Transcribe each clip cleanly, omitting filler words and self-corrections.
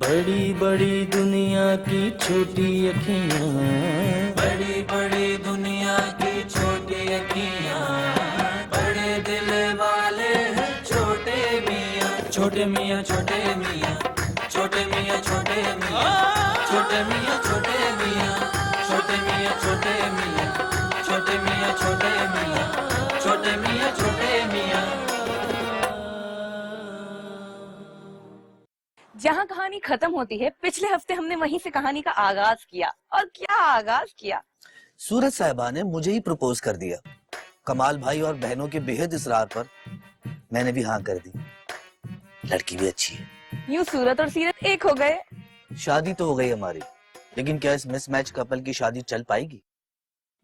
बड़ी बड़ी दुनिया की छोटी अखियाँ, बड़ी बड़ी दुनिया की छोटी अखियाँ, बड़े दिल वाले हैं छोटे मियाँ। छोटे मियाँ छोटे मियाँ, छोटे मियाँ छोटे मियाँ, छोटे मियाँ छोटे मियाँ, छोटे मियाँ छोटे मियाँ, छोटे मियाँ छोटे मियाँ, छोटे मियाँ छोटे मियाँ। जहाँ कहानी खत्म होती है, पिछले हफ्ते हमने वहीं से कहानी का आगाज किया। और क्या आगाज किया! सूरज साहिबा ने मुझे ही प्रपोज कर दिया। कमाल भाई और बहनों के बेहद इसरार पर मैंने भी हाँ कर दी। लड़की भी अच्छी है। यूं सूरत और सीरत एक हो गए। शादी तो हो गई हमारी, लेकिन क्या इस मिसमैच कपल की शादी चल पाएगी?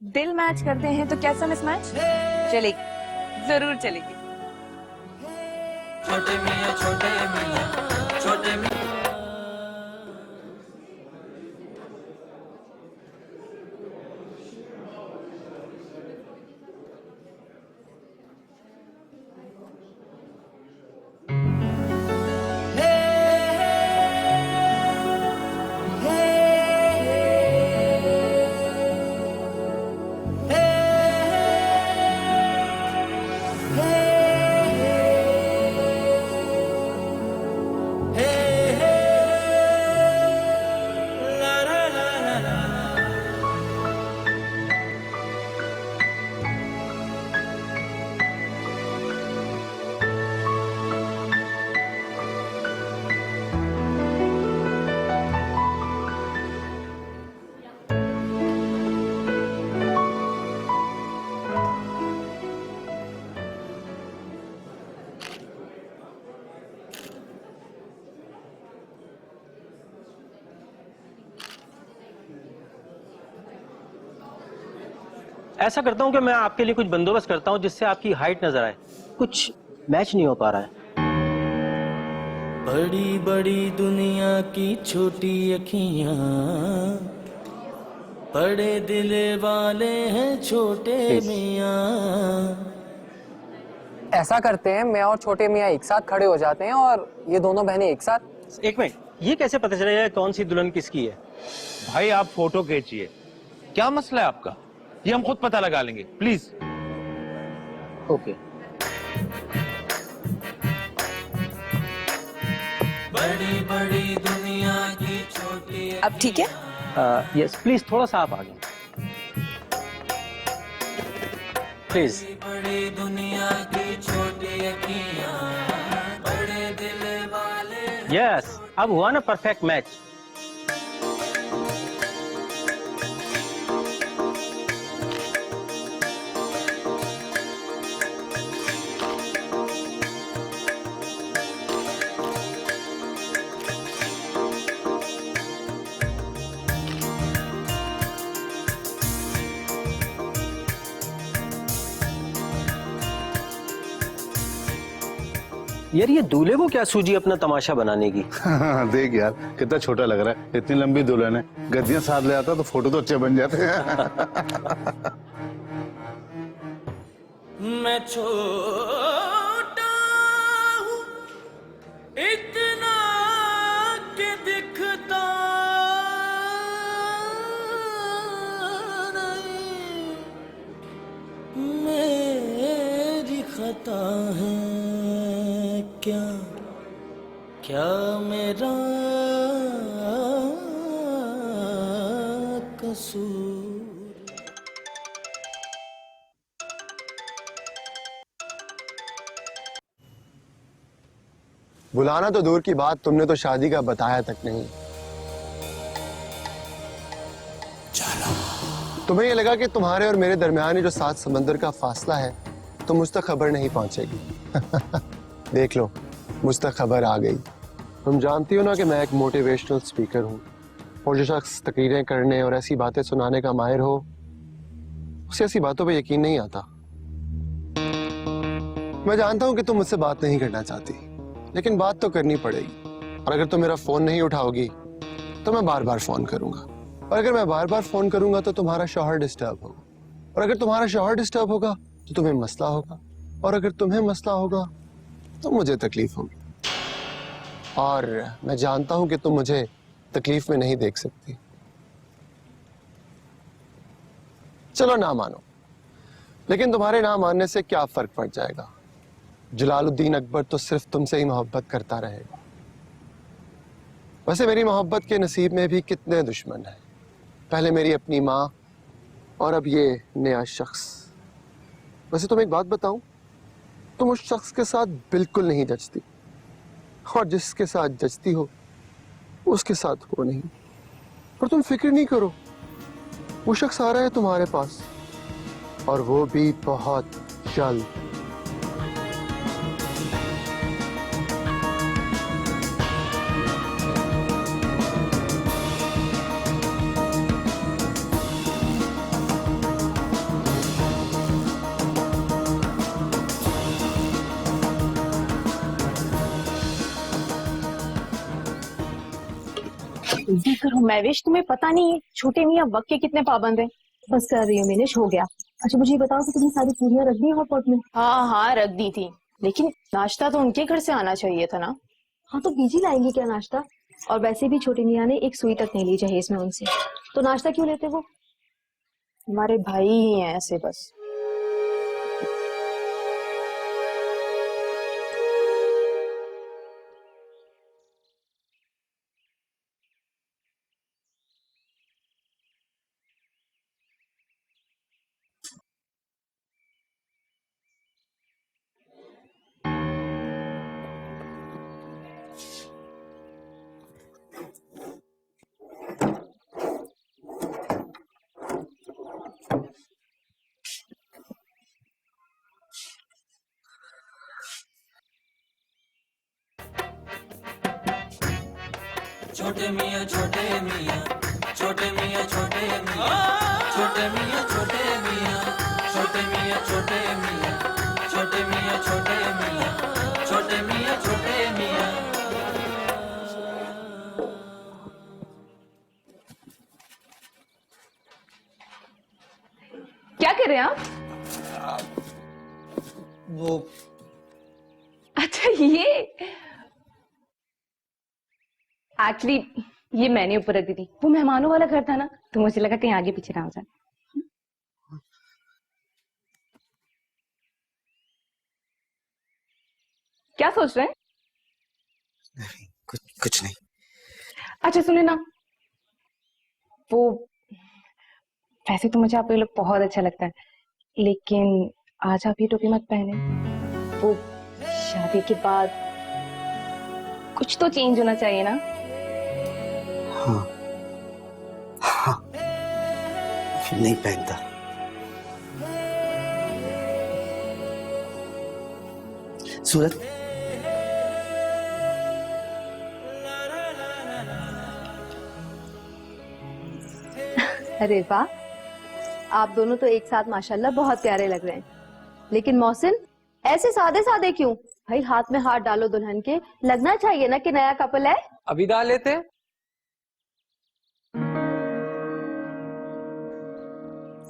दिल मैच करते हैं तो कैसा मिसमैच? चलेगी, जरूर चलेगी। छोटे मियाँ छोटे मियाँ, छोटे मियाँ। ऐसा करता हूँ कि मैं आपके लिए कुछ बंदोबस्त करता हूँ जिससे आपकी हाइट नजर आए। कुछ मैच नहीं हो पा रहा है। बड़ी बड़ी दुनिया की छोटी अखियाँ, बड़े दिल वाले हैं छोटे मियाँ। ऐसा करते हैं, मैं और छोटे मियाँ एक साथ खड़े हो जाते हैं और ये दोनों बहनें एक साथ। एक मिनट, ये कैसे पता चलेगा कौन सी दुल्हन किसकी है? भाई आप फोटो खींचिए, क्या मसला है आपका? ये हम खुद पता लगा लेंगे, प्लीज। ओके। बड़ी बड़ी दुनिया की छोटी। अब ठीक है? यस प्लीज, थोड़ा सा आप आगे प्लीज। बड़ी दुनिया की छोटी अखियाँ, बड़े दिल वाले। यस, अब हुआ ना परफेक्ट मैच। यार ये दूल्हे को क्या सूझी अपना तमाशा बनाने की? देख यार कितना छोटा लग रहा है, इतनी लंबी दुल्हन है। गद्दियां साथ ले आता तो फोटो तो अच्छे बन जाते हैं। मैं छोटा हूँ इतना कि दिखता नहीं, मेरी खता है क्या, क्या मेरा कसूर। बुलाना तो दूर की बात, तुमने तो शादी का बताया तक नहीं। तुम्हें ये लगा कि तुम्हारे और मेरे दरमियान जो 7 समंदर का फासला है, तो मुझ तक खबर नहीं पहुंचेगी। देख लो, मुझ तक खबर आ गई। तुम जानती हो ना कि मैं एक मोटिवेशनल स्पीकर हूँ, और जो शख्स तकरीरें करने और ऐसी बातें सुनाने का माहिर हो, उसे ऐसी बातों पे यकीन नहीं आता। मैं जानता हूँ कि तुम मुझसे बात नहीं करना चाहती, लेकिन बात तो करनी पड़ेगी। और अगर तुम मेरा फोन नहीं उठाओगी तो मैं बार बार फोन करूंगा, और अगर मैं बार बार फोन करूंगा तो तुम्हारा शौहर डिस्टर्ब होगा, और अगर तुम्हारा शौहर डिस्टर्ब होगा तो तुम्हें मसला होगा, और अगर तुम्हें मसला होगा तो मुझे तकलीफ होगी। और मैं जानता हूं कि तुम मुझे तकलीफ में नहीं देख सकती। चलो ना मानो, लेकिन तुम्हारे ना मानने से क्या फर्क पड़ जाएगा? जलालुद्दीन अकबर तो सिर्फ तुमसे ही मोहब्बत करता रहेगा। वैसे मेरी मोहब्बत के नसीब में भी कितने दुश्मन हैं। पहले मेरी अपनी माँ और अब ये नया शख्स। वैसे तुम एक बात बताऊं, तुम उस शख्स के साथ बिल्कुल नहीं जचती, और जिसके साथ जचती हो उसके साथ हो नहीं। पर तुम फिक्र नहीं करो, वो शख्स आ रहा है तुम्हारे पास, और वो भी बहुत जल्द। करो महविश, तुम्हें पता नहीं है छोटे मियाँ वक्त के कितने पाबंद हैं। बस कर रही हूँ, मैनेज हो गया। अच्छा मुझे ये बताओ कि तुमने सारी पूरियां रख दी हॉट पॉट में? हाँ हाँ रख दी थी, लेकिन नाश्ता तो उनके घर से आना चाहिए था ना। हाँ तो बीजी लाएंगे क्या नाश्ता? और वैसे भी छोटे मियाँ ने एक सुई तक नहीं ली जहेज में उनसे, तो नाश्ता क्यों लेते वो? हमारे भाई ही हैं ऐसे बस। छोटे मियाँ छोटे मियाँ, छोटे मियाँ छोटे मियाँ, छोटे मियाँ छोटे मियाँ, छोटे मियाँ छोटे मियाँ, छोटे मियाँ छोटे मियाँ, छोटे मियाँ छोटे मियाँ। क्या कर रहे हैं आप? वो अच्छा ये एक्चुअली ये मैंने ऊपर रख दी थी, वो मेहमानों वाला घर था ना, तो मुझे लगा कहीं आगे पीछे ना हो जाए। क्या सोच रहे हैं? कुछ नहीं। अच्छा सुने ना, वो वैसे तो मुझे आप लोग बहुत अच्छा लगता है, लेकिन आज आप ये टोपी मत पहने। वो शादी के बाद कुछ तो चेंज होना चाहिए ना। हाँ हाँ, नहीं पहनता। सूरत, अरे वाह, आप दोनों तो एक साथ माशाल्लाह बहुत प्यारे लग रहे हैं। लेकिन मोहसिन ऐसे सादे सादे क्यों? भाई हाथ में हाथ डालो दुल्हन के, लगना चाहिए ना कि नया कपल है। अभी डाल लेते हैं।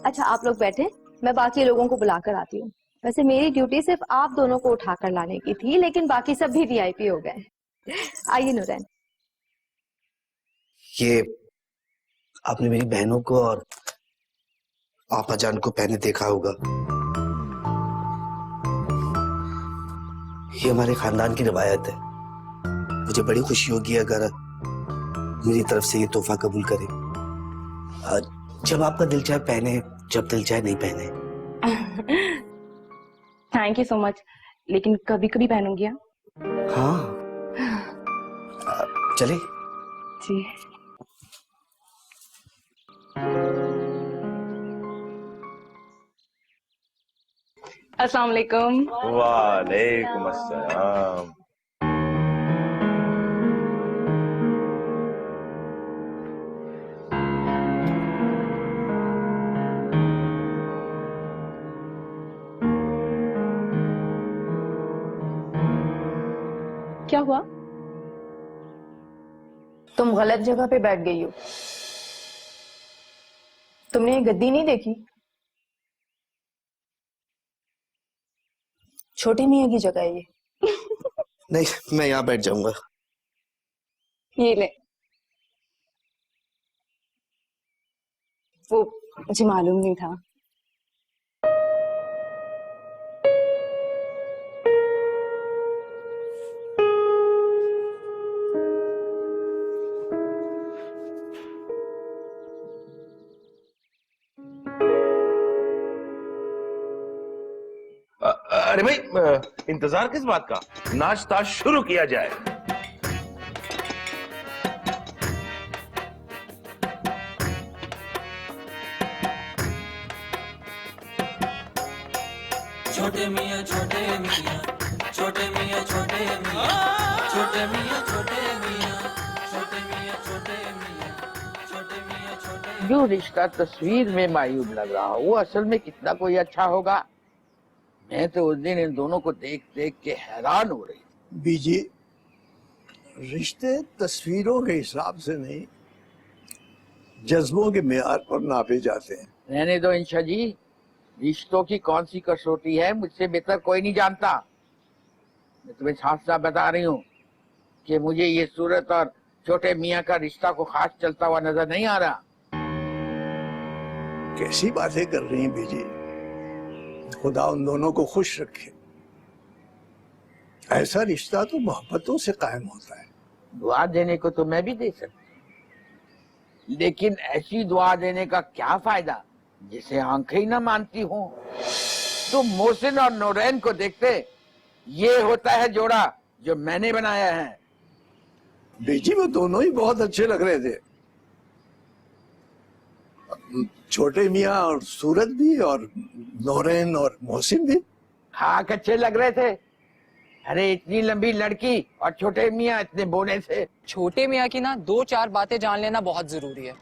अच्छा आप लोग बैठे, मैं बाकी लोगों को बुलाकर आती हूँ। वैसे मेरी ड्यूटी सिर्फ आप दोनों को उठाकर लाने की थी, लेकिन बाकी सब भी वीआईपी हो गए। आइए नूरैन। ये आपने मेरी बहनों को और आपा जान को पहने देखा होगा। ये हमारे खानदान की रिवायत है। मुझे बड़ी खुशी होगी अगर मेरी तरफ से ये तोहफा कबूल करें। जब आपका दिल चाहे पहने, जब दिल चाहे नहीं पहने। थैंक यू सो मच, लेकिन कभी कभी पहनूंगी। हाँ चले जी। अस्सलाम वालेकुम। वालेकुम अस्सलाम। क्या हुआ? तुम गलत जगह पे बैठ गई हो। तुमने ये गद्दी नहीं देखी? छोटे मियाँ की जगह है ये। नहीं, मैं यहाँ बैठ जाऊंगा। ये ले। वो मुझे मालूम नहीं था। अरे भाई, इंतजार किस बात का, नाश्ता शुरू किया जाए। छोटे मियाँ छोटे मियाँ, छोटे मियाँ छोटे मियाँ, छोटे मियाँ छोटे मियाँ, छोटे मियाँ छोटे मियाँ, छोटे मियाँ छोटे। जो रिश्ता तस्वीर में मायूब लग रहा हो वो असल में कितना कोई अच्छा होगा। मैं तो उस दिन इन दोनों को देख देख के हैरान हो रही। बीजी, रिश्ते तस्वीरों के हिसाब से नहीं, जज्बों के मेयार पर नापे जाते हैं। रहने दो इंशा जी, रिश्तों की कौन सी कसौटी है मुझसे बेहतर कोई नहीं जानता। मैं तुम्हें साफ साफ बता रही हूँ कि मुझे ये सूरत और छोटे मियाँ का रिश्ता को खास चलता हुआ नजर नहीं आ रहा। कैसी बातें कर रही हैं बीजी, खुदा उन दोनों को खुश रखे। ऐसा रिश्ता तो मोहब्बतों से कायम होता है। दुआ देने को तो मैं भी दे सकती, लेकिन ऐसी दुआ देने का क्या फायदा जिसे आंखें ही ना मानती हो। तो मोहसिन और नौरैन को देखते ये होता है जोड़ा जो मैंने बनाया है। बीजी, वो दोनों ही बहुत अच्छे लग रहे थे, छोटे मियाँ और सूरत भी, और नौरैन और मोहसिन भी। हाँ, अच्छे लग रहे थे। अरे इतनी लंबी लड़की और छोटे मियाँ इतने बोने से। छोटे मियाँ की ना 2-4 बातें जान लेना बहुत जरूरी है,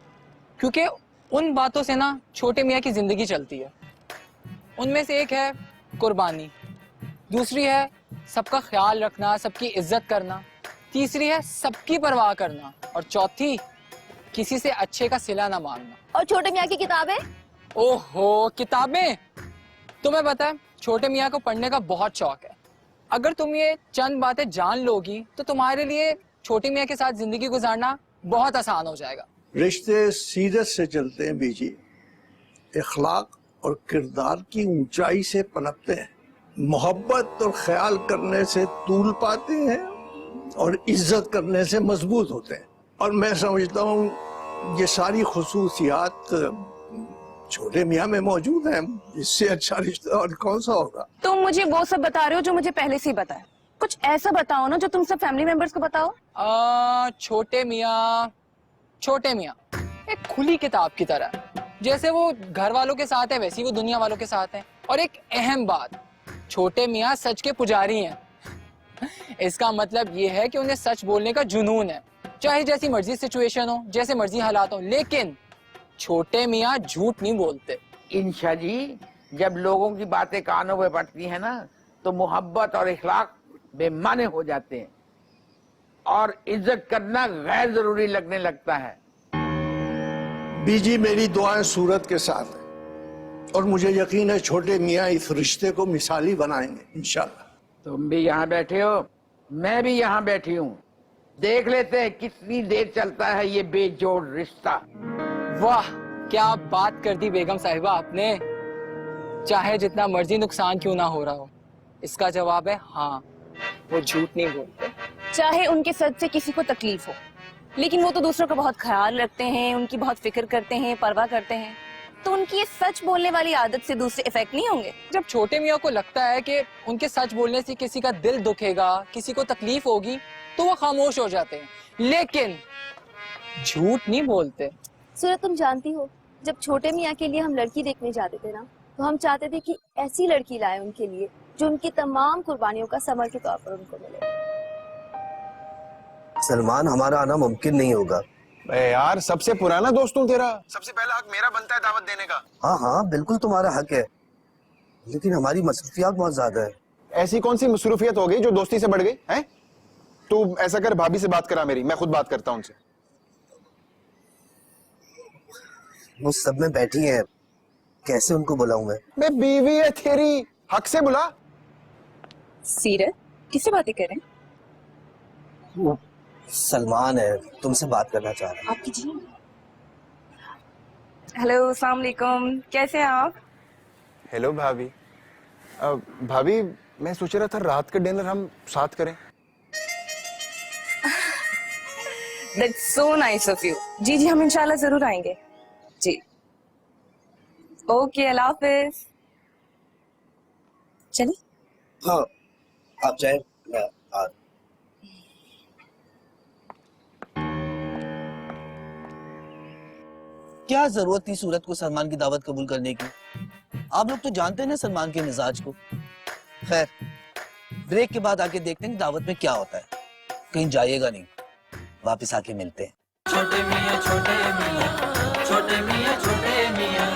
क्योंकि उन बातों से ना छोटे मियाँ की जिंदगी चलती है। उनमें से एक है कुर्बानी, दूसरी है सबका ख्याल रखना, सबकी इज्जत करना, तीसरी है सबकी परवाह करना, और चौथी किसी से अच्छे का सिला ना मांगना। और छोटे मियाँ की किताबें? ओहो, किताबें! तुम्हें पता है छोटे मियाँ को पढ़ने का बहुत शौक है। अगर तुम ये चंद बातें जान लोगी तो तुम्हारे लिए छोटे मियाँ के साथ जिंदगी गुजारना बहुत आसान हो जाएगा। रिश्ते सीरत से चलते हैं बीजी, इखलाक और किरदार की ऊंचाई से पनपते हैं। मोहब्बत और ख्याल करने से तूल पाते हैं और इज्जत करने से मजबूत होते हैं। और मैं समझता हूँ ये सारी खुसूसियात छोटे मियाँ में मौजूद हैं। इससे अच्छा रिश्ता और कौन सा होगा। तुम मुझे वो सब बता रहे हो जो मुझे पहले से ही पता है। कुछ ऐसा बताओ ना जो तुम सब फैमिली मेंबर्स को बताओ। छोटे मियाँ एक खुली किताब की तरह है। जैसे वो घर वालों के साथ है वैसी वो दुनिया वालों के साथ है। और एक अहम बात, छोटे मियाँ सच के पुजारी हैं। इसका मतलब ये है कि उन्हें सच बोलने का जुनून है, चाहे जैसी मर्जी सिचुएशन हो, जैसे मर्जी हालात हो। लेकिन छोटे मियाँ झूठ नहीं बोलते। इंशा जी, जब लोगों की बातें कानों में पड़ती है ना तो मोहब्बत और इखलाक बेमाने हो जाते हैं और इज्जत करना गैर जरूरी लगने लगता है। बीजी, मेरी दुआएं सूरत के साथ है और मुझे यकीन है छोटे मियाँ इस रिश्ते को मिसाली बनाएंगे इंशाल्लाह। तुम भी यहाँ बैठे हो, मैं भी यहाँ बैठी हूँ। देख लेते हैं कितनी देर चलता है ये बेजोड़ रिश्ता। वाह, क्या बात कर दी बेगम साहिबा आपने। चाहे जितना मर्जी नुकसान क्यों ना हो रहा हो, इसका जवाब है हाँ, वो झूठ नहीं बोलते। चाहे उनके सच से किसी को तकलीफ हो, लेकिन वो तो दूसरों का बहुत ख्याल रखते हैं, उनकी बहुत फिक्र करते हैं, परवाह करते हैं। तो उनकी ये सच बोलने वाली आदत से दूसरे इफेक्ट नहीं होंगे। जब छोटे मियाँ को लगता है कि उनके सच बोलने से किसी का दिल दुखेगा, किसी को तकलीफ होगी, तो वो खामोश हो जाते हैं, लेकिन झूठ नहीं बोलते। सूरत, तुम जानती हो जब छोटे मियाँ के लिए हम लड़की देखने जाते थे ना, तो हम चाहते थे कि ऐसी लड़की लाए उनके लिए जो उनकी तमाम कुर्बानियों का समर के तौर पर उनको मिले। सलमान, हमारा आना मुमकिन नहीं होगा। यार, सबसे पुराना दोस्त हूँ तेरा, सबसे पहला हक मेरा बनता है दावत देने का। हाँ हाँ, बिल्कुल तुम्हारा हक है, लेकिन हमारी मसरूफियात बहुत ज्यादा है। ऐसी कौन सी मसरूफियत हो गई जो दोस्ती से बढ़ गई है? तू ऐसा कर, भाभी से बात करा मेरी, मैं खुद बात करता हूँ उनसे। वो सब में बैठी है, कैसे उनको बुलाऊं मैं? बीवी है तेरी, हक से बुला। सीरत, किससे बातें कर रहे हैं? सलमान है, तुमसे बात करना चाह रहा आपकी जी। हेलो, अस्सलाम वालेकुम, कैसे हैं आप? हेलो भाभी। भाभी, मैं सोच रहा था रात का डिनर हम साथ करें। That's so nice of you. जी जी, हम इंशाल्लाह जरूर आएंगे। जी। ओके, अल्लाह हाफिज। चलिए। हूँ। हाँ, आप जाए, मैं आ क्या जरूरत थी सूरत को सलमान की दावत कबूल करने की? आप लोग तो जानते हैं ना सलमान के मिजाज को। खैर, ब्रेक के बाद आके देखते हैं कि दावत में क्या होता है। कहीं जाइएगा नहीं, वापस आके मिलते हैं। छोटे मियाँ छोटे मियाँ, छोटे मियाँ छोटे मियाँ,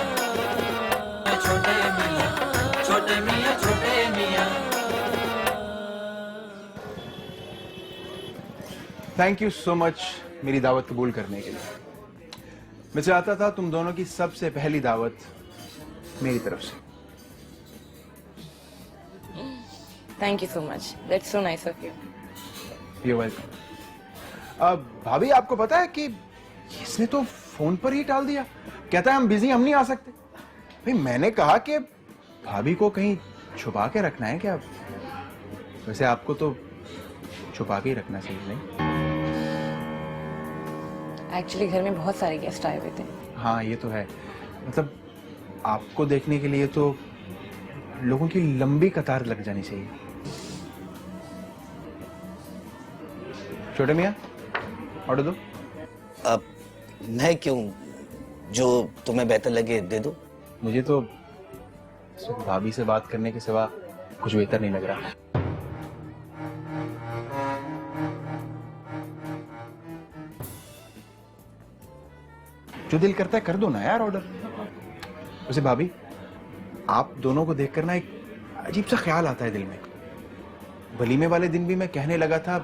छोटे मियाँ छोटे मियाँ छोटे मियाँ। थैंक यू सो मच मेरी दावत कबूल करने के लिए। मैं चाहता था तुम दोनों की सबसे पहली दावत मेरी तरफ से। Thank you so much. That's so nice of you. You're welcome. अब भाभी, आपको पता है कि इसने तो फोन पर ही टाल दिया। कहता है हम बिजी, हम नहीं आ सकते। भाई, मैंने कहा कि भाभी को कहीं छुपा के रखना है क्या? वैसे आपको तो छुपा के ही रखना चाहिए, नहीं? एक्चुअली घर में बहुत सारे गेस्ट आए हुए थे। हाँ, ये तो है। मतलब आपको देखने के लिए तो लोगों की लंबी कतार लग जानी चाहिए। छोटे मियाँ, ऑर्डर दो। अब मैं क्यों? जो तुम्हें बेहतर लगे दे दो। मुझे तो सिर्फ भाभी से बात करने के सिवा कुछ बेहतर नहीं लग रहा। जो दिल करता है कर दो ना यार ऑर्डर। वैसे भाभी, आप दोनों को देखकर ना एक अजीब सा ख्याल आता है दिल में। वलीमे वाले दिन भी मैं कहने लगा था,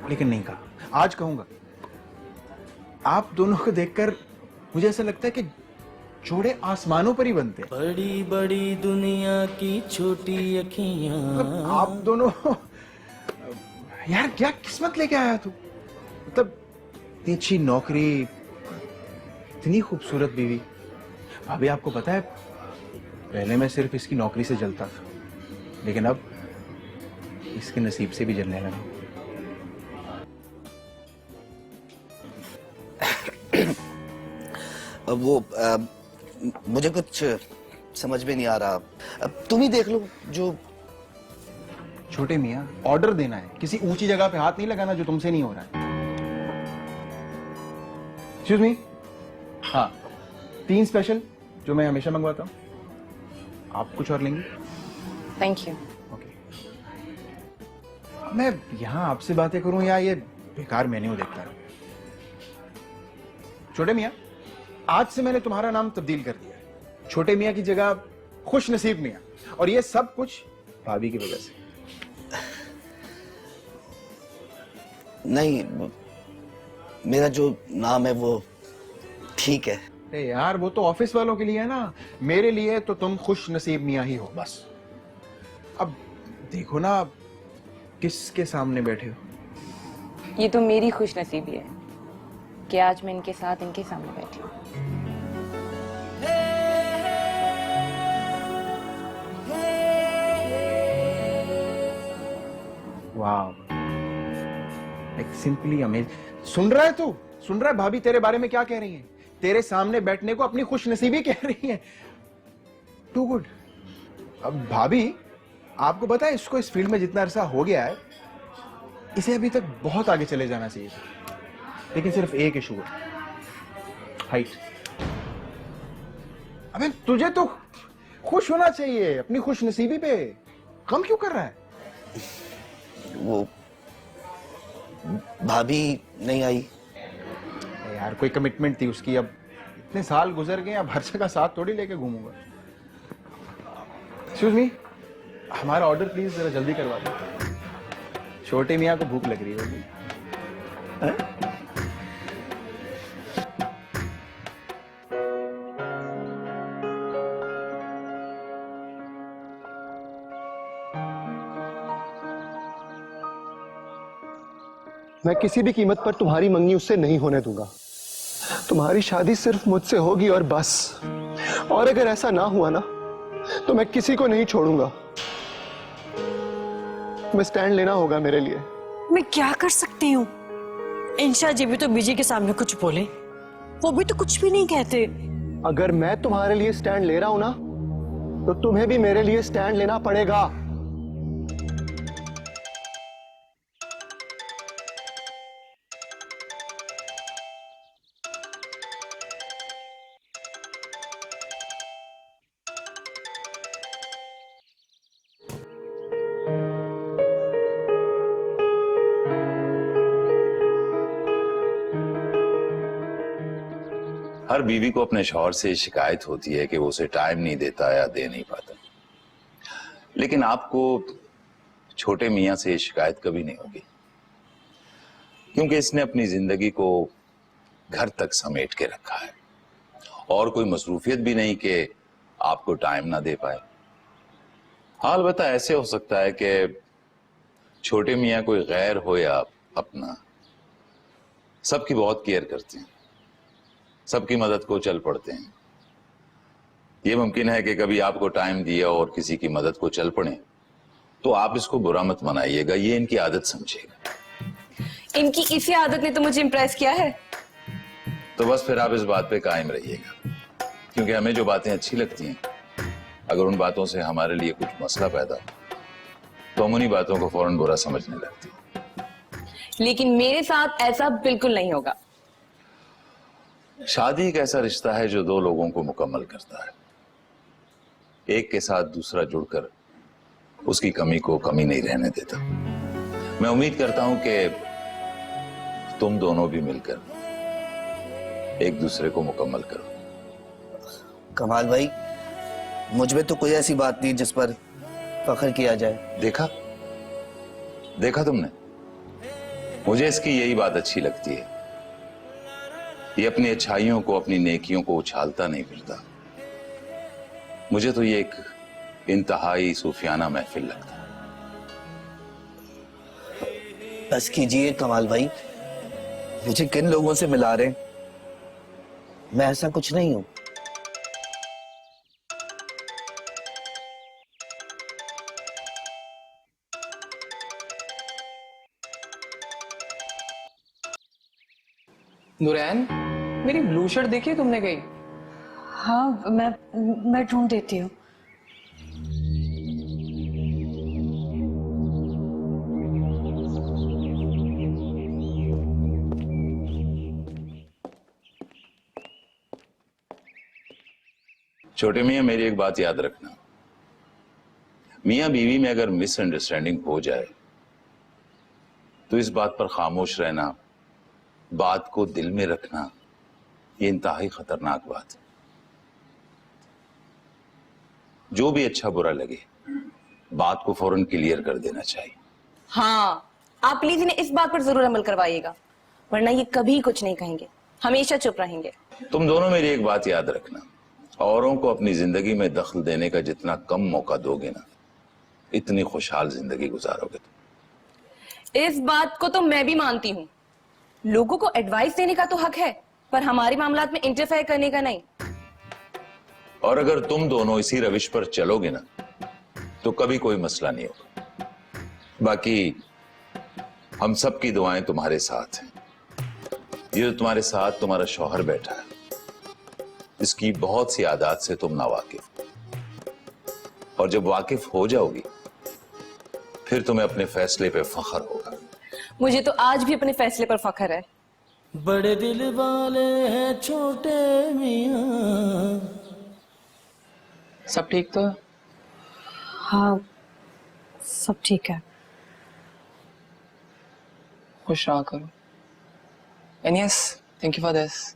लेकिन नहीं कहा। आज कहूंगा। आप दोनों को देखकर मुझे ऐसा लगता है कि जोड़े आसमानों पर ही बनते हैं। बड़ी बड़ी दुनिया की छोटी अखियां। मतलब आप दोनों यार, क्या किस्मत लेके आया तू। मतलब इतनी अच्छी नौकरी, इतनी खूबसूरत बीवी। भाभी, आपको पता है पहले मैं सिर्फ इसकी नौकरी से जलता था, लेकिन अब इसके नसीब से भी जलने लगा। अब वो मुझे कुछ समझ में नहीं आ रहा। अब तुम ही देख लो। जो छोटे मियाँ, ऑर्डर देना है, किसी ऊंची जगह पे हाथ नहीं लगाना जो तुमसे नहीं हो रहा है। Excuse me. हाँ, 3 स्पेशल जो मैं हमेशा मंगवाता हूँ। आप कुछ और लेंगे? Thank you. ओके। मैं यहाँ आपसे बातें करूं या ये बेकार मेन्यू देखता रहूं? छोटे मियाँ, आज से मैंने तुम्हारा नाम तब्दील कर दिया है। छोटे मियाँ की जगह खुश नसीब मियाँ, और ये सब कुछ भाभी की वजह से। नहीं, मेरा जो नाम है वो ठीक है। अरे यार, वो तो ऑफिस वालों के लिए है ना। मेरे लिए तो तुम खुश नसीब मियाँ ही हो बस। अब देखो ना, किसके सामने बैठे हो। ये तो मेरी खुश नसीबी है कि आज मैं इनके साथ इनके सामने बैठी हूँ। वाह, लाइक सिंपली अमेजिंग। सुन रहा है तू? सुन रहा है भाभी तेरे बारे में क्या कह रही है? तेरे सामने बैठने को अपनी खुश नसीबी कह रही है। Too good. अब भाभी, आपको पता है इसको इस फील्ड में जितना अरसा हो गया है, इसे अभी तक बहुत आगे चले जाना चाहिए था। लेकिन सिर्फ एक इशू है, हाइट। अबे तुझे तो खुश होना चाहिए अपनी खुश नसीबी पे। कम क्यों कर रहा है? वो भाभी नहीं आई यार, कोई कमिटमेंट थी उसकी। अब इतने साल गुजर गए, अब हर जगह साथ थोड़ी लेके घूमूंगा। एक्सक्यूज मी, हमारा ऑर्डर प्लीज जरा जल्दी करवा दो। छोटे मियाँ को भूख लग रही होगी। मैं किसी भी कीमत पर तुम्हारी मंगनी उससे नहीं होने दूंगा। तुम्हारी शादी सिर्फ मुझसे होगी और बस। और अगर ऐसा ना हुआ ना तो मैं किसी को नहीं छोड़ूंगा। तुम्हें स्टैंड लेना होगा मेरे लिए। मैं क्या कर सकती हूँ? इंशा जी भी तो बीजी के सामने कुछ बोले, वो भी तो कुछ भी नहीं कहते। अगर मैं तुम्हारे लिए स्टैंड ले रहा हूं ना तो तुम्हें भी मेरे लिए स्टैंड लेना पड़ेगा। हर बीवी को अपने शौहर से शिकायत होती है कि वो उसे टाइम नहीं देता या दे नहीं पाता, लेकिन आपको छोटे मियां से शिकायत कभी नहीं होगी, क्योंकि इसने अपनी जिंदगी को घर तक समेट के रखा है और कोई मसरूफियत भी नहीं कि आपको टाइम ना दे पाए। हाल बता ऐसे हो सकता है कि छोटे मियां कोई गैर हो या अपना, सबकी बहुत केयर करते हैं, सबकी मदद को चल पड़ते हैं। ये मुमकिन है कि कभी आपको टाइम दिया और किसी की मदद को चल पड़े, तो आप इसको बुरा मत मनाइएगा, ये इनकी आदत समझिएगा। इनकी इसी आदत ने तो मुझे इम्प्रेस किया है। तो बस फिर आप इस बात पे कायम रहिएगा, क्योंकि हमें जो बातें अच्छी लगती हैं, अगर उन बातों से हमारे लिए कुछ मसला पैदा हो तो हम उन्हीं बातों को फौरन बुरा समझने लगते हैं। लेकिन मेरे साथ ऐसा बिल्कुल नहीं होगा। शादी एक ऐसा रिश्ता है जो दो लोगों को मुकम्मल करता है, एक के साथ दूसरा जुड़कर उसकी कमी को कमी नहीं रहने देता। मैं उम्मीद करता हूं कि तुम दोनों भी मिलकर एक दूसरे को मुकम्मल करो। कमाल भाई, मुझ में तो कोई ऐसी बात नहीं जिस पर फख्र किया जाए। देखा तुमने, मुझे इसकी यही बात अच्छी लगती है, ये अपनी अच्छाइयों को, अपनी नेकियों को उछालता नहीं फिरता। मुझे तो ये एक इंतहाई सूफियाना महफिल लगता है। बस कीजिए कमाल भाई, मुझे किन लोगों से मिला रहे हैं? मैं ऐसा कुछ नहीं हूं। नुरैन, मेरी ब्लू शर्ट देखी है तुमने कहीं? हाँ, मैं ढूंढ देती हूँ। छोटे मियां, मेरी एक बात याद रखना, मियां बीवी में अगर मिसअंडरस्टैंडिंग हो जाए तो इस बात पर खामोश रहना, बात को दिल में रखना, ये इंतहाई खतरनाक बात है। जो भी अच्छा बुरा लगे, बात को फौरन क्लियर कर देना चाहिए। हाँ, आप प्लीज इन्हें इस बात पर जरूर अमल करवाइएगा, वरना ये कभी कुछ नहीं कहेंगे, हमेशा चुप रहेंगे। तुम दोनों मेरी एक बात याद रखना, औरों को अपनी जिंदगी में दखल देने का जितना कम मौका दोगे ना, इतनी खुशहाल जिंदगी गुजारोगे। इस बात को तो मैं भी मानती हूँ, लोगों को एडवाइस देने का तो हक है, पर हमारे मामलात में इंटरफेयर करने का नहीं। और अगर तुम दोनों इसी रविश पर चलोगे ना, तो कभी कोई मसला नहीं होगा। बाकी हम सब की दुआएं तुम्हारे साथ हैं। ये जो तुम्हारे साथ तुम्हारा शौहर बैठा है, इसकी बहुत सी आदत से तुम नावाकिफ, और जब वाकिफ हो जाओगी फिर तुम्हें अपने फैसले पे फख्र होगा। मुझे तो आज भी अपने फैसले पर फख्र है। बड़े दिल वाले हैं छोटे मियां। सब ठीक तो है? हाँ, सब ठीक है। खुश रहा करो। And yes, thank you for this.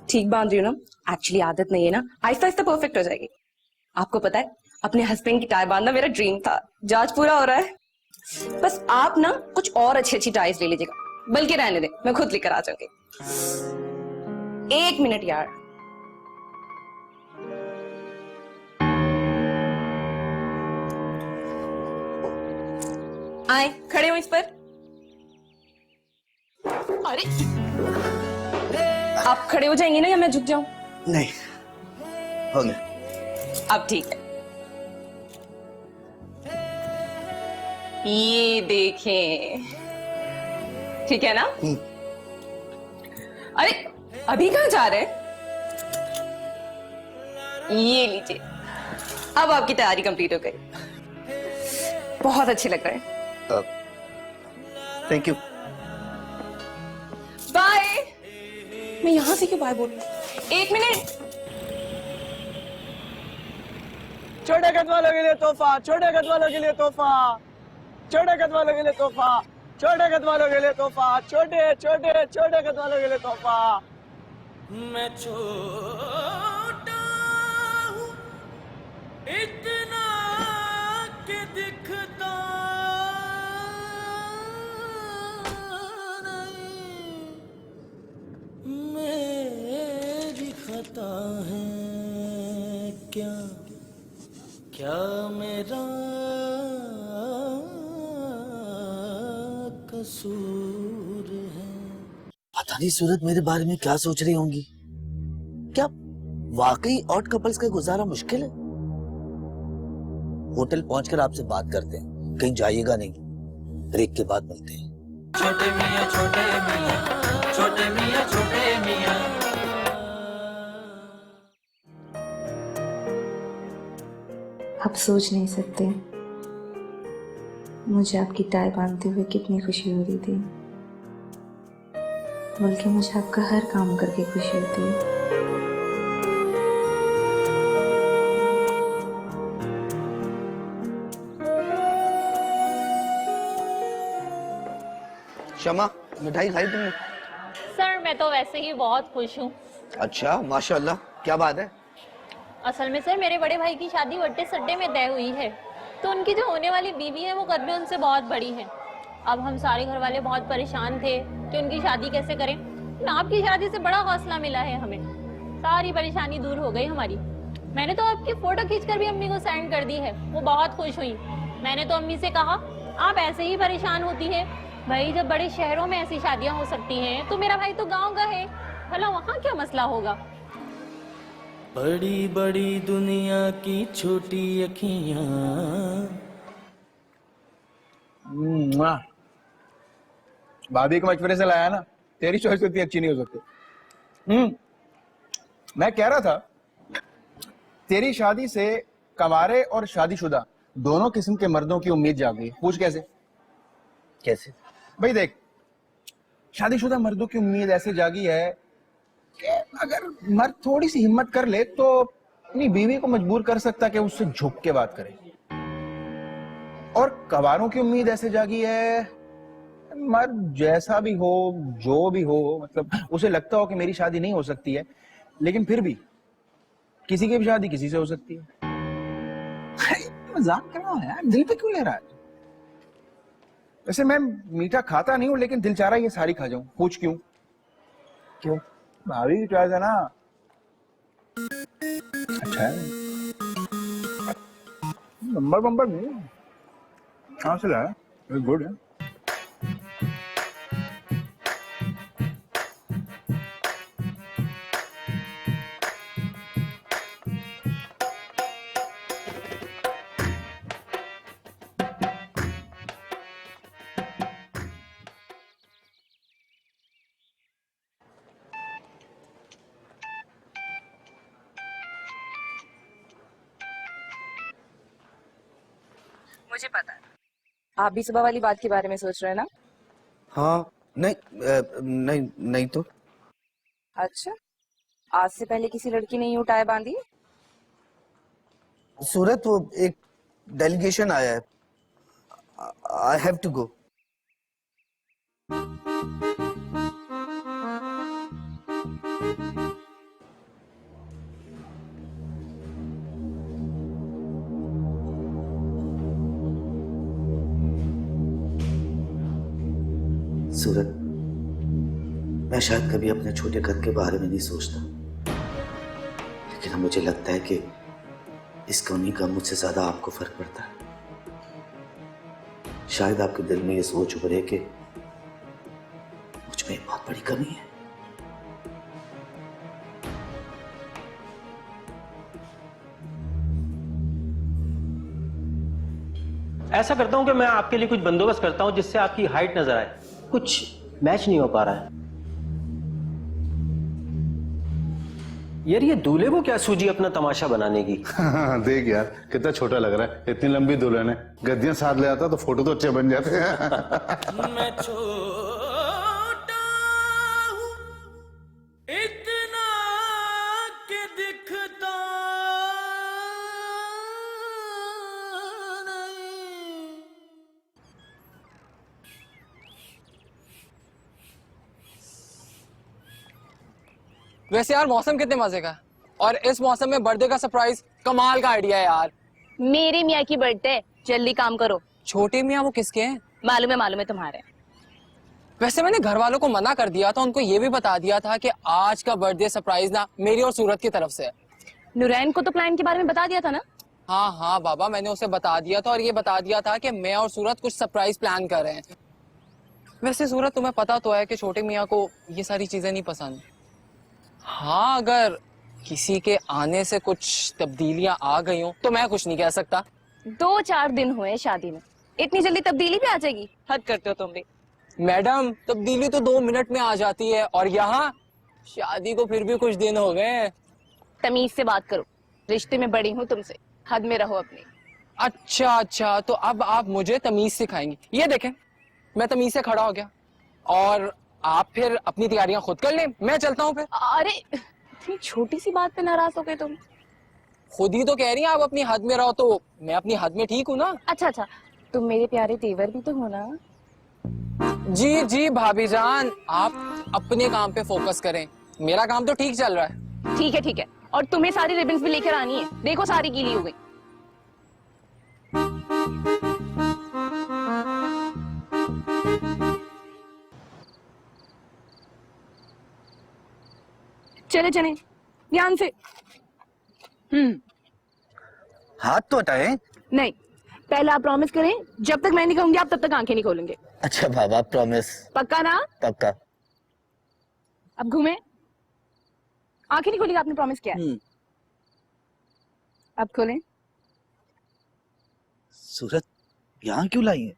ठीक बांध रही हूँ ना? एक्चुअली आदत नहीं है ना, आहिस्ता आहिस्ता परफेक्ट हो जाएगी। आपको पता है, अपने हस्बैंड की टाई बांधना मेरा ड्रीम था, जांच पूरा हो रहा है। बस आप ना कुछ और अच्छी अच्छी टाइज ले लीजिएगा, बल्कि रहने दे, मैं खुद लेकर आ जाऊंगी। 1 मिनट यार। आए, खड़े हो इस पर। अरे आप खड़े हो जाएंगे ना या मैं झुक जाऊं? नहीं, हो गया। अब ठीक है। ये देखें, ठीक है ना? अरे अभी कहाँ जा रहे हैं? ये लीजिए, अब आपकी तैयारी कंप्लीट हो गई। बहुत अच्छे लग रहे हैं। Thank you. बाय। मैं यहां से क्यों बाय बोल रही हूँ? 1 मिनट। छोटे कद वालों के लिए तोहफा, छोटे कद वालों के लिए तोहफा, छोटे कद वालों के लिए तोहफा, छोटे कद वालों के लिए तोहफा, छोटे छोटे छोटे कद वालों के लिए तोहफा। मैं छोटा हूँ इतना कि दिखता नहीं, मेरी खता है क्या, क्या मेरा कसूर है। पता नहीं सूरत मेरे बारे में क्या सोच रही होंगी। क्या वाकई ऑड कपल्स का गुजारा मुश्किल है? होटल पहुंचकर आपसे बात करते हैं, कहीं जाइएगा नहीं, ब्रेक के बाद मिलते हैं। छोटे मियाँ छोटे मियाँ, छोटे मियाँ छोटे मियाँ। आप सोच नहीं सकते मुझे आपकी टाई बांधते हुए कितनी खुशी हो रही थी, बल्कि मुझे आपका हर काम करके खुशी होती है। शमा, मिठाई खाई तुमने? सर मैं तो वैसे ही बहुत खुश हूँ। अच्छा, माशाल्लाह, क्या बात है? असल में सर मेरे बड़े भाई की शादी वट्टे सड्डे में तय हुई है, तो उनकी जो होने वाली बीवी है वो कद में उनसे बहुत बड़ी है। अब हम सारे घर वाले बहुत परेशान थे कि उनकी शादी कैसे करें। आपकी शादी से बड़ा हौसला मिला है हमें, सारी परेशानी दूर हो गई हमारी। मैंने तो आपकी फोटो खींचकर भी अम्मी को सेंड कर दी है, वो बहुत खुश हुई। मैंने तो अम्मी से कहा आप ऐसे ही परेशान होती है भाई, जब बड़े शहरों में ऐसी शादियां हो सकती हैं तो मेरा भाई तो गाँव का है, भला वहाँ क्या मसला होगा। बड़ी बड़ी दुनिया की छोटी अखियां। भाभी को मशवरे से लाया ना, तेरी चॉइस इतनी अच्छी नहीं हो सकती। मैं कह रहा था तेरी शादी से कमारे और शादीशुदा दोनों किस्म के मर्दों की उम्मीद जाग गई। पूछ कैसे? कैसे भाई देख, शादीशुदा मर्दों की उम्मीद ऐसे जागी है कि अगर मर्द थोड़ी सी हिम्मत कर ले तो अपनी बीवी को मजबूर कर सकता कि उससे झुक के बात करे। और कवारों की उम्मीद ऐसे जागी है, मर्द जैसा भी हो, जो भी हो, मतलब उसे लगता हो कि मेरी शादी नहीं हो सकती है, लेकिन फिर भी किसी की भी शादी किसी से हो सकती है। मजाक कर रहा हूं यार, दिल पे क्यों ले रहा है? वैसे मैं मीठा खाता नहीं हूं, लेकिन दिल चाह रहा है ये सारी खा जाऊं। पूछ क्यों? क्यों? भाभी की चॉइस है ना। अच्छा है, नंबर नहीं कहाँ से लाया? गुड है। मुझे पता है आप भी सुबह वाली बात के बारे में सोच रहे हैं ना। हाँ, नहीं तो। अच्छा, आज से पहले किसी लड़की ने यूं टाई बांधी? सूरत, वो एक डेलीगेशन आया है, आई हैव टू गो। सूरत, मैं शायद कभी अपने छोटे कद के बारे में नहीं सोचता, लेकिन मुझे लगता है कि इस कमी का मुझसे ज्यादा आपको फर्क पड़ता है। शायद आपके दिल में ये सोच उभरे कि मुझ में एक बहुत बड़ी कमी है। ऐसा करता हूं कि मैं आपके लिए कुछ बंदोबस्त करता हूं जिससे आपकी हाइट नजर आए। कुछ मैच नहीं हो पा रहा है। यार ये दूल्हे को क्या सूझी अपना तमाशा बनाने की? देख यार कितना छोटा लग रहा है, इतनी लंबी दुल्हन है। गद्दियां साथ ले आता तो फोटो तो अच्छे बन जाते हैं। मैं छोटा हूँ इतना के दिखता नहीं। वैसे यार मौसम कितने मजे का है। और इस मौसम में बर्थडे का सरप्राइज कमाल का आइडिया है यार। मेरे मियाँ की बर्थडे, जल्दी काम करो। छोटे मियाँ वो किसके हैं? मालूम है तुम्हारे। वैसे मैंने घर वालों को मना कर दिया था, उनको ये भी बता दिया था कि आज का बर्थडे सरप्राइज ना मेरी और सूरत की तरफ से है। नुरैन को तो प्लान के बारे में बता दिया था ना? हाँ बाबा, मैंने उसे बता दिया था और ये बता दिया था कि मैं और सूरत कुछ सरप्राइज प्लान कर रहे हैं। वैसे सूरत, तुम्हें पता तो है कि छोटे मियाँ को ये सारी चीजें नहीं पसंद। हाँ, अगर किसी के आने से कुछ तब्दीलियां आ गई हो तो मैं कुछ नहीं कह सकता। 2-4 दिन हुए शादी में, इतनी जल्दी तब्दीली भी आ जाएगी? हद करते हो तुम भी। मैडम, तब्दीली तो 2 मिनट में आ जाती है और यहाँ शादी को फिर भी कुछ दिन हो गए हैं। तमीज से बात करो, रिश्ते में बड़ी हूँ तुमसे, हद में रहो अपनी। अच्छा, तो अब आप मुझे तमीज सिखाएंगी। ये देखें, मैं तमीज से खड़ा हो गया और आप फिर अपनी तैयारियां खुद कर लें, मैं चलता हूँ फिर। अरे इतनी छोटी सी बात पे नाराज हो गए तुम। खुद ही तो कह रही हैं आप अपनी हद में रहो, तो मैं अपनी हद में ठीक हूँ ना। अच्छा, तुम मेरे प्यारे तेवर भी तो हो ना। जी भाभी जान, आप अपने काम पे फोकस करें, मेरा काम तो ठीक चल रहा है। ठीक है, और तुम्हें सारी रिबन्स भी लेकर आनी है। देखो सारी गीली हो गई। चले ध्यान से। हाथ तो हटाए। नहीं, पहले आप प्रॉमिस करें, जब तक मैं नहीं कहूंगी आप तब तक आंखें नहीं खोलेंगे। अच्छा बाबा, प्रॉमिस। पक्का ना? पक्का। अब घूमे, आंखें नहीं खोलेंगे, आपने प्रॉमिस किया है। अब खोलें। सूरत, यहाँ क्यों लाई है?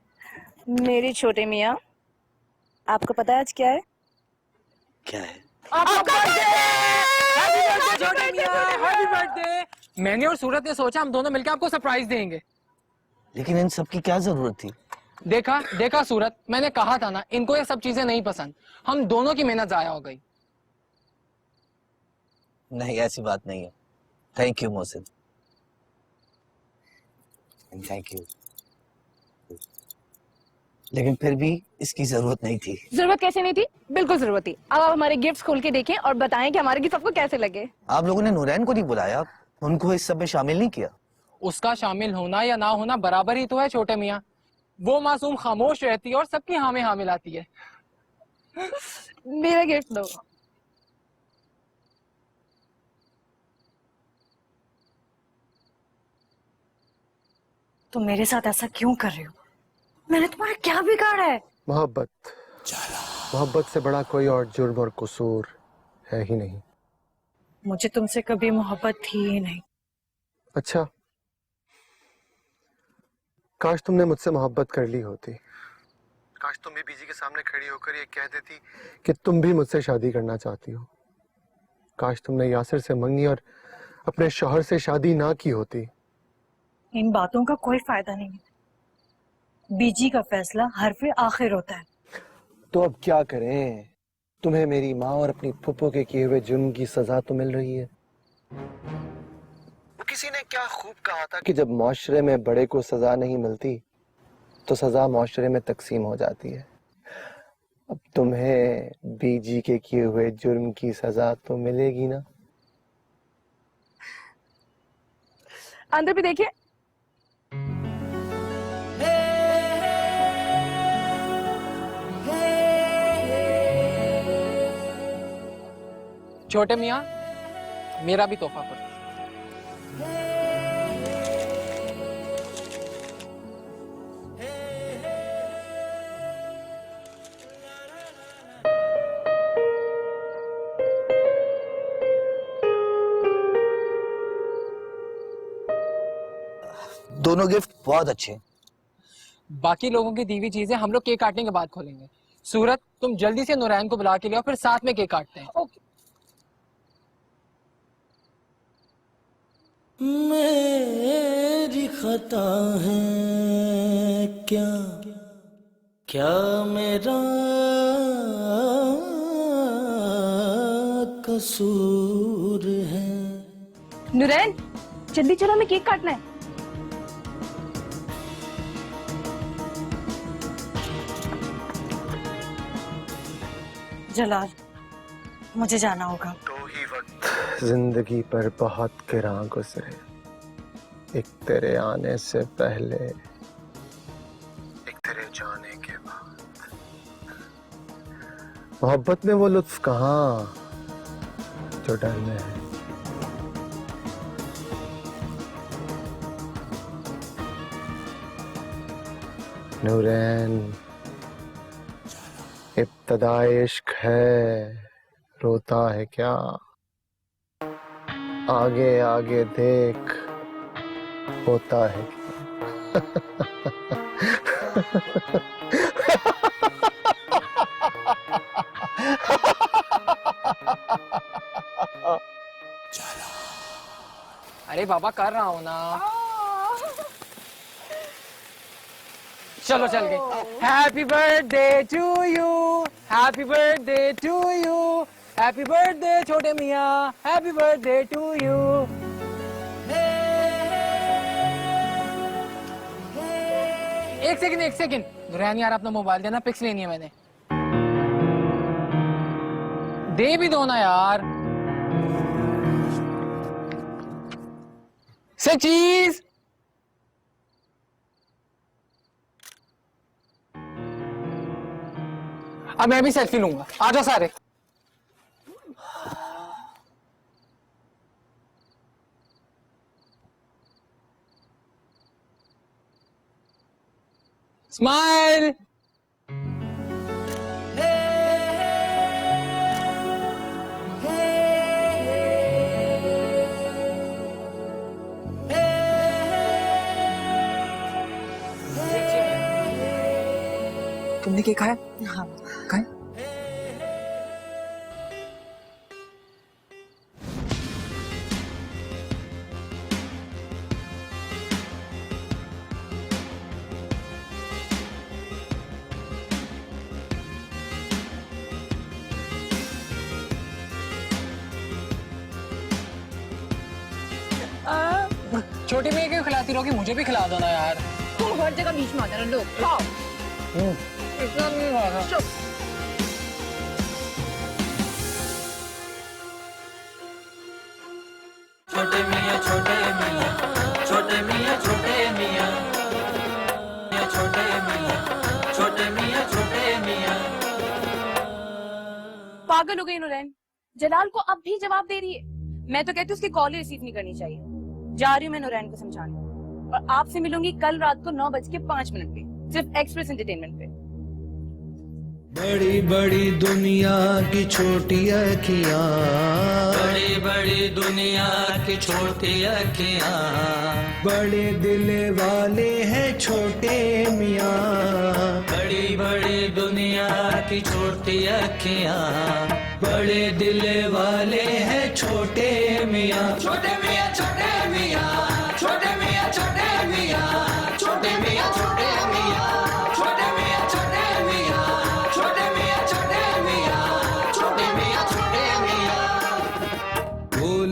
मेरे छोटे मियाँ, आपको पता है आज क्या है? क्या है? आपका बर्थडे! हैप्पी बर्थडे छोटे मियाँ, हैप्पी बर्थडे। मैंने और सूरत ने सोचा हम दोनों मिलकर आपको सरप्राइज देंगे। लेकिन इन सब की क्या जरूरत थी? देखा सूरत, मैंने कहा था ना, इनको ये सब चीजें नहीं पसंद। हम दोनों की मेहनत जाया हो गई। नहीं, ऐसी बात नहीं है। Thank you Mohsin, thank you. लेकिन फिर भी इसकी जरूरत नहीं थी। जरूरत कैसे नहीं थी? बिल्कुल जरूरत थी। अब आप हमारे गिफ्ट्स खोल के देखें और बताएं कि हमारे गिफ्ट आपको कैसे लगे। आप लोगों ने नूरैन को नहीं बुलाया, उनको इस सब में शामिल नहीं किया। उसका शामिल होना या ना होना बराबर ही तो है छोटे मियाँ। वो मासूम खामोश रहती है और सबकी हाँ में हाँ मिलाती है। मेरा गिफ्ट दो। तुम मेरे साथ ऐसा क्यों कर रहे हो? मैंने तुम्हारा क्या बिगाड़ा है? मोहब्बत से बड़ा कोई और जुर्म और कसूर है ही नहीं। मुझे तुमसे कभी मोहब्बत थी ही नहीं। अच्छा, काश तुमने मुझसे मोहब्बत कर ली होती। काश तुम भी बीजी के सामने खड़ी होकर ये कह देती कि तुम भी मुझसे शादी करना चाहती हो। काश तुमने यासिर से मंगनी और अपने शौहर से शादी ना की होती। इन बातों का कोई फायदा नहीं है। बीजी का फैसला हरफे आखिर होता है। तो अब क्या करें? तुम्हें मेरी माँ और अपनी फुप्पो के किए हुए जुर्म की सजा तो मिल रही है। किसी ने क्या खूब कहा था कि जब माशरे में बड़े को सजा नहीं मिलती तो सजा माशरे में तकसीम हो जाती है। अब तुम्हें बीजी के किए हुए जुर्म की सजा तो मिलेगी ना। अंदर भी देखिए। छोटे मियाँ, मेरा भी तोहफा पर। दोनों गिफ्ट बहुत अच्छे। बाकी लोगों की दी हुई चीजें हम लोग केक काटने के बाद खोलेंगे। सूरत, तुम जल्दी से नूरैन को बुला के ले आओ, फिर साथ में केक काटते हैं। ओके। मेरी खता है क्या, क्या मेरा कसूर है? नूरैन, जल्दी चलो, हमें केक काटना है। जलाल, मुझे जाना होगा। दो ही वक्त जिंदगी पर बहुत गिरा गुजरे, एक तेरे आने से पहले, एक तेरे जाने के बाद। मोहब्बत में वो लुत्फ कहाँ जो डर में है। नूरैन, इब्तदा इश्क है, रोता है क्या? आगे आगे देख, होता है क्या? अरे बाबा, कर रहा हूं ना। चलो चल गए। Happy birthday to you, happy birthday to you, happy birthday छोटे मियाँ, हैप्पी बर्थडे टू यू। एक सेकंड नूरैन यार, अपना मोबाइल देना, पिक्स लेनी है मैंने। दे भी दो ना यार। से चीज अब मैं भी सेल्फी लूंगा, आ जाओ सारे। स्माइल। तुमने क्या खाया? हाँ खाए। छोटी में क्यों खिलाती रहोगी? मुझे भी खिला दो ना यार। तुम हर जगह बीच में आते रहो, लो खाओ। इतना नहीं खाना। छोटे मियाँ, छोटे मियाँ, छोटे मियाँ, छोटे मियाँ, छोटे मियाँ, छोटे मियाँ, छोटे मियाँ। पागल हो गई नूरैन, जलाल को अब भी जवाब दे रही है। मैं तो कहती हूँ उसकी कॉल ही रिसीव नहीं करनी चाहिए। जा रही हूँ मैं नूरैन को समझाने, और आपसे मिलूंगी कल रात को 9:05 पे, सिर्फ एक्सप्रेस एंटरटेनमेंट पे। बड़ी बड़ी दुनिया की छोटी अखियाँ, बड़ी बड़ी दुनिया की छोटी अखियाँ, बड़े दिल वाले हैं छोटे मियाँ, बड़ी बड़ी दुनिया की छोटी अखियाँ, बड़े दिल वाले हैं छोटे मियाँ, छोटे मियाँ।